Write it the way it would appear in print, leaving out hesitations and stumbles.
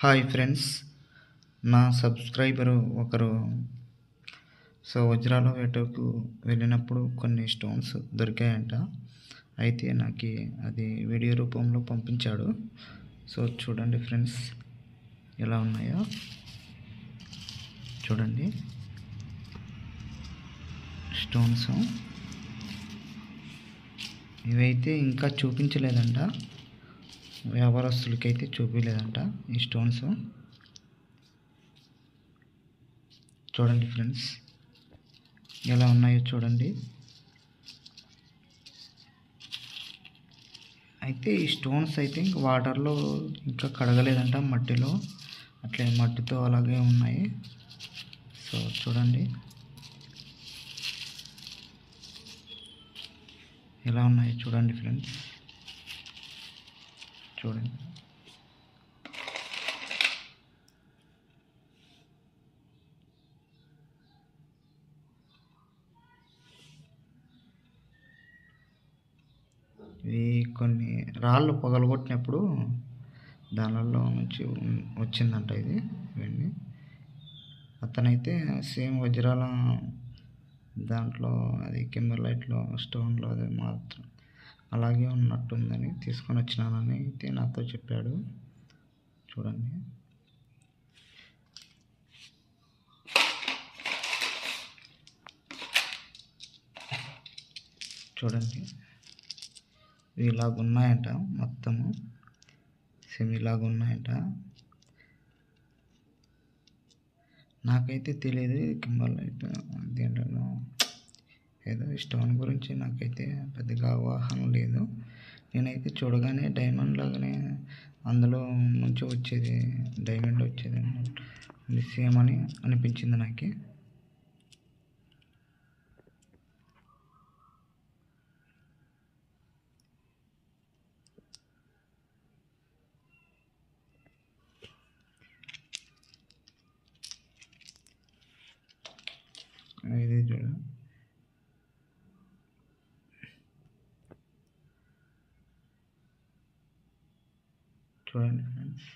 Hi friends, నా subscriber ఒకరు వజ్రాల వేటకు వెళ్ళినప్పుడు కొన్ని స్టోన్స్ దొరికాయంట. అయితే నాకు అది వీడియో రూపంలో పంపించాడు. చూడండి ఫ్రెండ్స్, ఎలా ఉన్నాయో చూడండి. స్టోన్స్ ఇవైతే ఇంకా చూపించలేదంట, వ్యాపారస్తులకైతే చూపించలేదంట ఈ స్టోన్స్. చూడండి ఫ్రెండ్స్, ఎలా ఉన్నాయో చూడండి. అయితే ఈ స్టోన్స్ అయితే ఇంకా వాటర్లో ఇంకా కడగలేదంట, మట్టిలో అట్లే మట్టితో అలాగే ఉన్నాయి. చూడండి ఎలా ఉన్నాయో చూడండి ఫ్రెండ్స్, చూడండి. ఇవి కొన్ని రాళ్ళు పగలగొట్టినప్పుడు దానిలో నుంచి వచ్చిందంట ఇది వెండి. అతనైతే సేమ్ వజ్రాల దాంట్లో అది కింబర్లైట్లో స్టోన్లో అది మాత్రం అలాగే ఉన్నట్టుందని తీసుకొని వచ్చినానని అయితే నాతో చెప్పాడు. చూడండి, చూడండి ఇలాగ ఉన్నాయంట, మొత్తము సేమ్ ఇలాగ ఉన్నాయంట. నాకైతే తెలియదు కింబర్లైట్ దీంట్లో ఏదో స్టోన్ గురించి నాకైతే పెద్దగా అవగాహన లేదు. నేనైతే చూడగానే డైమండ్ లాగానే అందులో నుంచి వచ్చేది డైమండ్ వచ్చేది సేమ్ అని అనిపించింది నాకు. ఇది చూడండి ఫ్రెండ్స్.